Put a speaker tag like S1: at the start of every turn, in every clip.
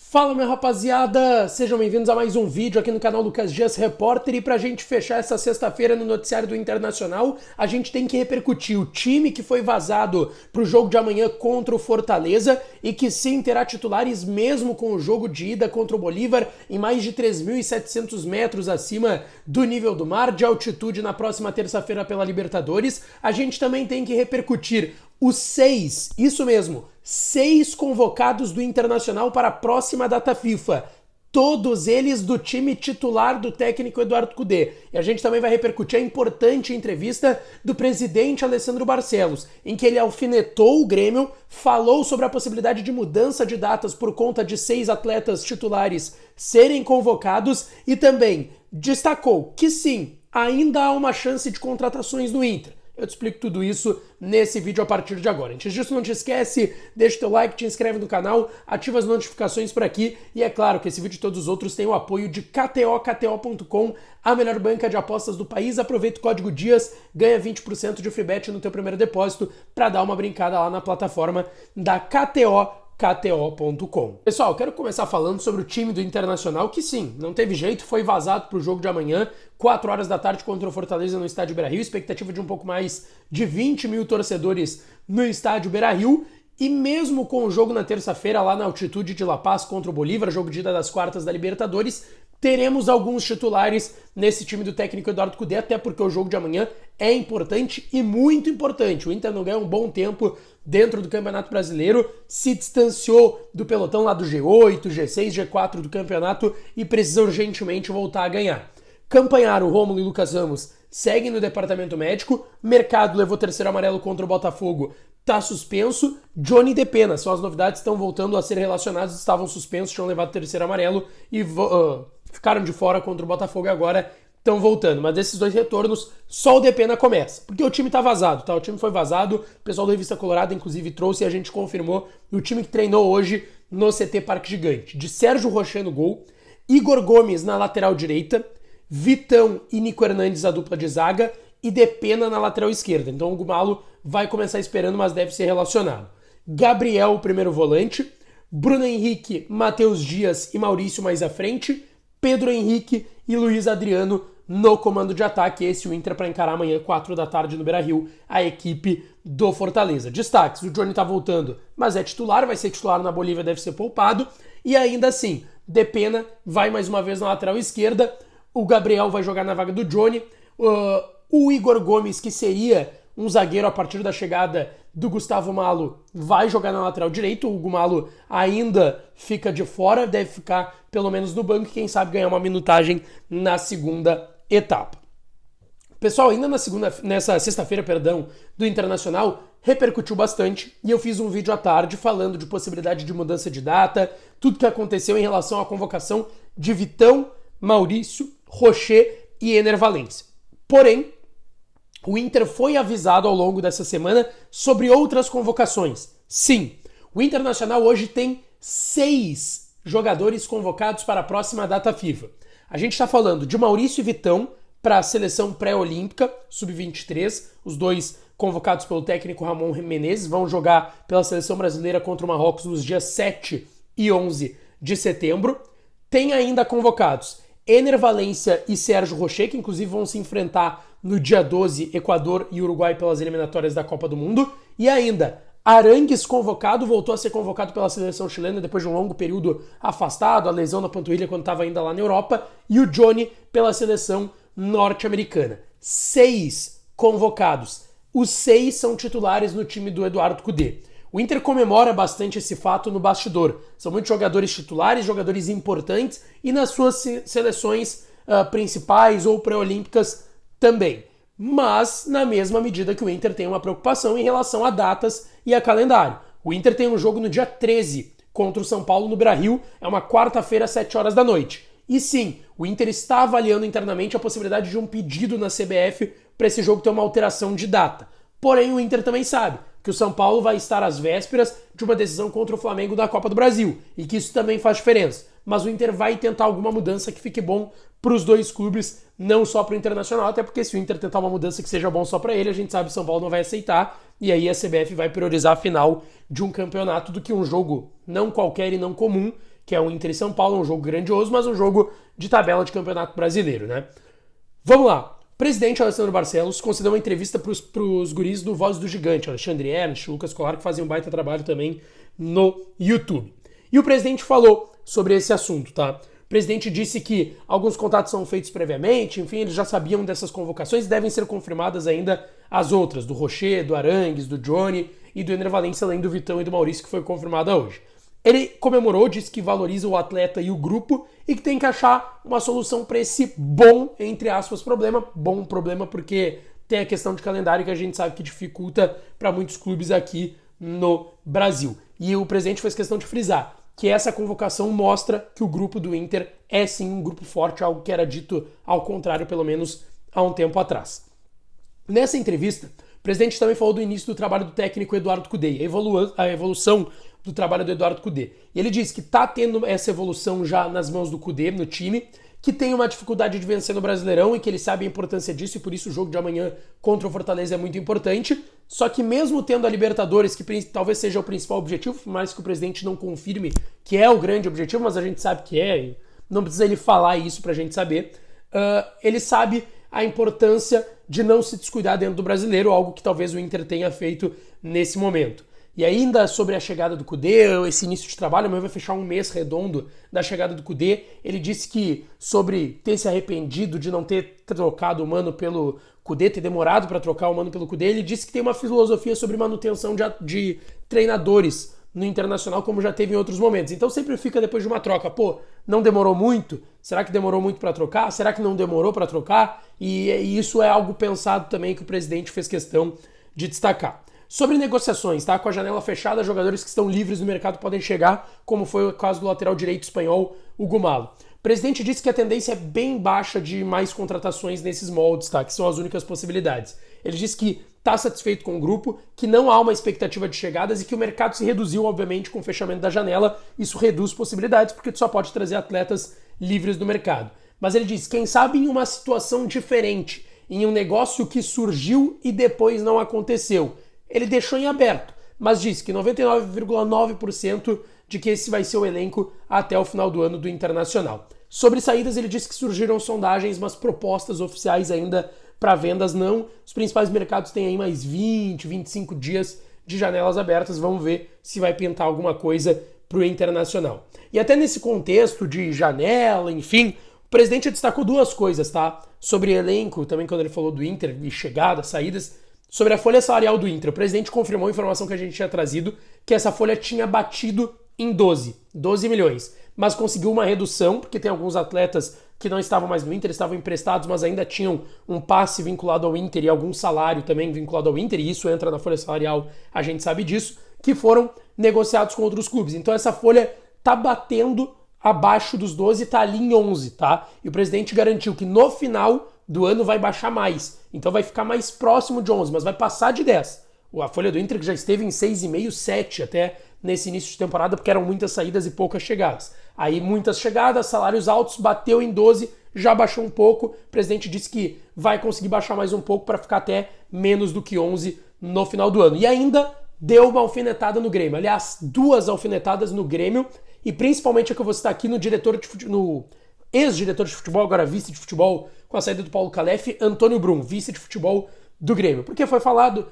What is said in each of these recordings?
S1: Fala, minha rapaziada! Sejam bem-vindos a mais um vídeo aqui no canal Lucas Dias Repórter. E pra gente fechar essa sexta-feira no noticiário do Internacional, a gente tem que repercutir o time que foi vazado pro jogo de amanhã contra o Fortaleza e que sim terá titulares mesmo com o jogo de ida contra o Bolívar em mais de 3.700 metros acima do nível do mar, de altitude na próxima terça-feira pela Libertadores. A gente também tem que repercutir os 6 convocados do Internacional para a próxima data FIFA. Todos eles do time titular do técnico Eduardo Cudê. E a gente também vai repercutir a importante entrevista do presidente Alessandro Barcelos, em que ele alfinetou o Grêmio, falou sobre a possibilidade de mudança de datas por conta de 6 atletas titulares serem convocados e também destacou que sim, ainda há uma chance de contratações no Inter. Eu te explico tudo isso nesse vídeo a partir de agora. Antes disso, não te esquece, deixa o teu like, te inscreve no canal, ativa as notificações por aqui. E é claro que esse vídeo e todos os outros têm o apoio de KTO.com, a melhor banca de apostas do país. Aproveita o código DIAS, ganha 20% de free bet no teu primeiro depósito para dar uma brincada lá na plataforma da KTO.com. Pessoal, quero começar falando sobre o time do Internacional, que sim, não teve jeito, foi vazado para o jogo de amanhã, 4 horas da tarde contra o Fortaleza no estádio Beira-Rio, expectativa de um pouco mais de 20 mil torcedores no estádio Beira-Rio, e mesmo com o jogo na terça-feira lá na altitude de La Paz contra o Bolívar, jogo de ida das quartas da Libertadores, teremos alguns titulares nesse time do técnico Eduardo Cudê, até porque o jogo de amanhã é importante e muito importante. O Inter não ganha um bom tempo dentro do Campeonato Brasileiro, se distanciou do pelotão lá do G8, G6, G4 do campeonato e precisa urgentemente voltar a ganhar. Campanharo, Rômulo e Lucas Ramos seguem no departamento médico, Mercado levou terceiro amarelo contra o Botafogo, tá suspenso, Johnny e Depena são as novidades, estão voltando a ser relacionados, estavam suspensos, tinham levado terceiro amarelo e ficaram de fora contra o Botafogo e agora estão voltando. Mas desses dois retornos, só o Depena começa, porque o time tá vazado, tá? O time foi vazado, o pessoal da Revista Colorado inclusive trouxe e a gente confirmou o time que treinou hoje no CT Parque Gigante. De Sérgio Rocher no gol, Igor Gomes na lateral direita, Vitão e Nico Hernandes a dupla de zaga e Depena na lateral esquerda. Então o Gumalo vai começar esperando, mas deve ser relacionado. Gabriel, o primeiro volante, Bruno Henrique, Matheus Dias e Maurício mais à frente, Pedro Henrique e Luiz Adriano no comando de ataque. Esse o Inter para encarar amanhã, 4 da tarde no Beira-Rio, a equipe do Fortaleza. Destaques, o Johnny tá voltando, mas é titular, vai ser titular na Bolívia, deve ser poupado. E ainda assim, Depena vai mais uma vez na lateral esquerda, o Gabriel vai jogar na vaga do Johnny, o Igor Gomes, que seria um zagueiro a partir da chegada do Gustavo Malo, vai jogar na lateral direito. O Hugo Malo ainda fica de fora, deve ficar pelo menos no banco e quem sabe ganhar uma minutagem na segunda etapa. Pessoal, ainda nessa sexta-feira, do Internacional, repercutiu bastante e eu fiz um vídeo à tarde falando de possibilidade de mudança de data, tudo que aconteceu em relação à convocação de Vitão, Maurício, Rocher e Ener Valencia. Porém, o Inter foi avisado ao longo dessa semana sobre outras convocações. Sim, o Internacional hoje tem 6 jogadores convocados para a próxima data FIFA. A gente está falando de Maurício e Vitão para a seleção pré-olímpica, sub-23, os dois convocados pelo técnico Ramon Menezes, vão jogar pela seleção brasileira contra o Marrocos nos dias 7 e 11 de setembro. Tem ainda convocados Ener Valencia e Sérgio Rocher, que inclusive vão se enfrentar no dia 12, Equador e Uruguai pelas eliminatórias da Copa do Mundo. E ainda, Arangues convocado, voltou a ser convocado pela seleção chilena depois de um longo período afastado, a lesão na panturrilha quando estava ainda lá na Europa. E o Johnny pela seleção norte-americana. 6 convocados. Os 6 são titulares no time do Eduardo Cudê. O Inter comemora bastante esse fato no bastidor. São muitos jogadores titulares, jogadores importantes e nas suas seleções principais ou pré-olímpicas também. Mas na mesma medida que o Inter tem uma preocupação em relação a datas e a calendário. O Inter tem um jogo no dia 13 contra o São Paulo no Beira-Rio, é uma quarta-feira às 7 horas da noite. E sim, o Inter está avaliando internamente a possibilidade de um pedido na CBF para esse jogo ter uma alteração de data. Porém, o Inter também sabe que o São Paulo vai estar às vésperas de uma decisão contra o Flamengo da Copa do Brasil e que isso também faz diferença. Mas o Inter vai tentar alguma mudança que fique bom para os dois clubes, não só para o Internacional, até porque se o Inter tentar uma mudança que seja bom só para ele, a gente sabe que o São Paulo não vai aceitar e aí a CBF vai priorizar a final de um campeonato do que um jogo não qualquer e não comum que é o Inter e São Paulo, um jogo grandioso, mas um jogo de tabela de Campeonato Brasileiro, né? Vamos lá. O presidente Alessandro Barcelos concedeu uma entrevista para os guris do Voz do Gigante, Alexandre Ernst, Lucas Colar, que fazem um baita trabalho também no YouTube. E o presidente falou sobre esse assunto, tá? O presidente disse que alguns contatos são feitos previamente, enfim, eles já sabiam dessas convocações e devem ser confirmadas ainda as outras, do Rocher, do Arangues, do Johnny e do Ener Valencia, além do Vitão e do Maurício, que foi confirmada hoje. Ele comemorou, disse que valoriza o atleta e o grupo e que tem que achar uma solução para esse bom, entre aspas, problema. Bom problema porque tem a questão de calendário que a gente sabe que dificulta para muitos clubes aqui no Brasil. E o presidente fez questão de frisar que essa convocação mostra que o grupo do Inter é sim um grupo forte, algo que era dito ao contrário, pelo menos há um tempo atrás. Nessa entrevista, o presidente também falou do início do trabalho do técnico Eduardo Cudê, a evolução do trabalho do Eduardo Cudê. E ele disse que está tendo essa evolução já nas mãos do Cudê, no time, que tem uma dificuldade de vencer no Brasileirão e que ele sabe a importância disso e por isso o jogo de amanhã contra o Fortaleza é muito importante. Só que mesmo tendo a Libertadores, que talvez seja o principal objetivo, por mais que o presidente não confirme que é o grande objetivo, mas a gente sabe que é, e não precisa ele falar isso pra gente saber, ele sabe a importância de não se descuidar dentro do Brasileiro, algo que talvez o Inter tenha feito nesse momento. E ainda sobre a chegada do Cudê, esse início de trabalho, amanhã vai fechar um mês redondo da chegada do Cudê. Ele disse que sobre ter se arrependido de não ter trocado o Mano pelo Cudê, ter demorado para trocar o Mano pelo Cudê, ele disse que tem uma filosofia sobre manutenção de treinadores no Internacional, como já teve em outros momentos. Então sempre fica depois de uma troca, pô, não demorou muito? Será que demorou muito para trocar? Será que não demorou para trocar? E isso é algo pensado também que o presidente fez questão de destacar. Sobre negociações, tá? Com a janela fechada, jogadores que estão livres no mercado podem chegar, como foi o caso do lateral direito espanhol, Hugo Malo. O presidente disse que a tendência é bem baixa de mais contratações nesses moldes, tá? Que são as únicas possibilidades. Ele disse que está satisfeito com o grupo, que não há uma expectativa de chegadas e que o mercado se reduziu, obviamente, com o fechamento da janela. Isso reduz possibilidades, porque tu só pode trazer atletas livres do mercado. Mas ele disse, quem sabe em uma situação diferente, em um negócio que surgiu e depois não aconteceu. Ele deixou em aberto, mas disse que 99,9% de que esse vai ser o elenco até o final do ano do Internacional. Sobre saídas, ele disse que surgiram sondagens, mas propostas oficiais ainda para vendas não. Os principais mercados têm aí mais 20, 25 dias de janelas abertas. Vamos ver se vai pintar alguma coisa para o Internacional. E até nesse contexto de janela, enfim, o presidente destacou duas coisas, tá? Sobre elenco, também quando ele falou do Inter e chegadas, saídas. Sobre a folha salarial do Inter, o presidente confirmou a informação que a gente tinha trazido, que essa folha tinha batido em 12 milhões, mas conseguiu uma redução, porque tem alguns atletas que não estavam mais no Inter, estavam emprestados, mas ainda tinham um passe vinculado ao Inter e algum salário também vinculado ao Inter, e isso entra na folha salarial, a gente sabe disso, que foram negociados com outros clubes. Então essa folha tá batendo abaixo dos 12, tá ali em 11, tá? E o presidente garantiu que no final do ano vai baixar mais. Então vai ficar mais próximo de 11, mas vai passar de 10. A folha do Inter que já esteve em 6,5, 7 até nesse início de temporada, porque eram muitas saídas e poucas chegadas. Aí muitas chegadas, salários altos, bateu em 12, já baixou um pouco. O presidente disse que vai conseguir baixar mais um pouco para ficar até menos do que 11 no final do ano. E ainda deu uma alfinetada no Grêmio. Aliás, duas alfinetadas no Grêmio, e principalmente a que eu vou citar aqui no ex-diretor de futebol, agora vice de futebol, com a saída do Paulo Calef, Antônio Brum, vice de futebol do Grêmio. Porque foi falado,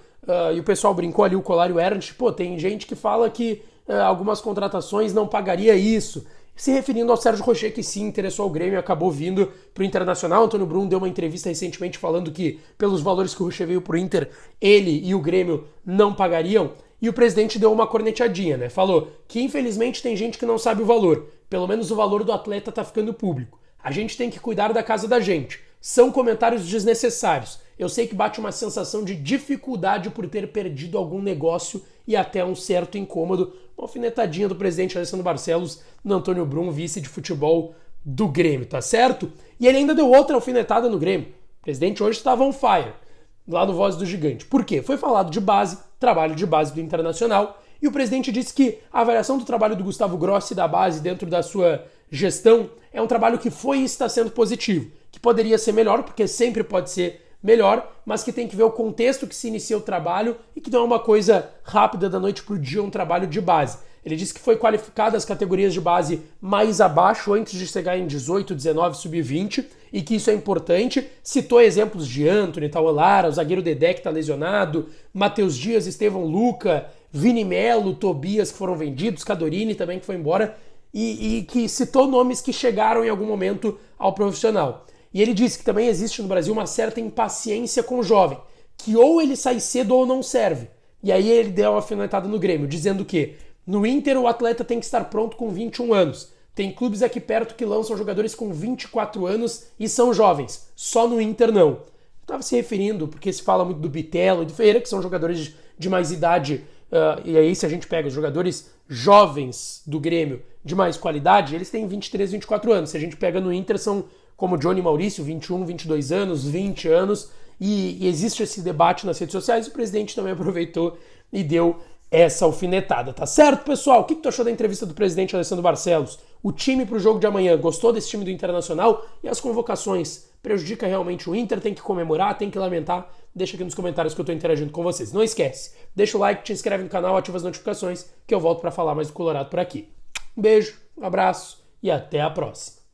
S1: e o pessoal brincou ali, o Colar e o Ernst, pô, tem gente que fala que algumas contratações não pagaria isso. Se referindo ao Sérgio Rocher, que se interessou ao Grêmio e acabou vindo pro Internacional. Antônio Brum deu uma entrevista recentemente falando que, pelos valores que o Rocher veio pro Inter, ele e o Grêmio não pagariam. E o presidente deu uma cornetadinha, né? Falou que, infelizmente, tem gente que não sabe o valor. Pelo menos o valor do atleta tá ficando público. A gente tem que cuidar da casa da gente. São comentários desnecessários. Eu sei que bate uma sensação de dificuldade por ter perdido algum negócio e até um certo incômodo. Uma alfinetadinha do presidente Alessandro Barcelos no Antônio Brum, vice de futebol do Grêmio, tá certo? E ele ainda deu outra alfinetada no Grêmio. O presidente hoje estava on fire, lá no Voz do Gigante. Por quê? Foi falado de base, trabalho de base do Internacional, e o presidente disse que a avaliação do trabalho do Gustavo Grossi da base dentro da sua gestão é um trabalho que foi e está sendo positivo, que poderia ser melhor, porque sempre pode ser melhor, mas que tem que ver o contexto que se inicia o trabalho e que não é uma coisa rápida da noite pro dia, um trabalho de base. Ele disse que foi qualificado as categorias de base mais abaixo antes de chegar em 18, 19, sub-20 e que isso é importante. Citou exemplos de Antony, Tauelara, o zagueiro Dedé que está lesionado, Matheus Dias, Estevão Luca, Vini Melo, Tobias que foram vendidos, Cadorini também que foi embora e que citou nomes que chegaram em algum momento ao profissional. E ele disse que também existe no Brasil uma certa impaciência com o jovem, que ou ele sai cedo ou não serve. E aí ele deu uma alfinetada no Grêmio, dizendo que no Inter, o atleta tem que estar pronto com 21 anos. Tem clubes aqui perto que lançam jogadores com 24 anos e são jovens. Só no Inter, não. Estava se referindo, porque se fala muito do Bitelo e do Ferreira, que são jogadores de mais idade. E aí, se a gente pega os jogadores jovens do Grêmio de mais qualidade, eles têm 23, 24 anos. Se a gente pega no Inter, são como Johnny Maurício, 21, 22 anos, 20 anos. E existe esse debate nas redes sociais. O presidente também aproveitou e deu essa alfinetada, tá certo, pessoal? O que tu achou da entrevista do presidente Alessandro Barcelos? O time pro jogo de amanhã, gostou desse time do Internacional? E as convocações, prejudica realmente o Inter? Tem que comemorar, tem que lamentar? Deixa aqui nos comentários que eu tô interagindo com vocês. Não esquece, deixa o like, te inscreve no canal, ativa as notificações, que eu volto para falar mais do Colorado por aqui. Um beijo, um abraço e até a próxima.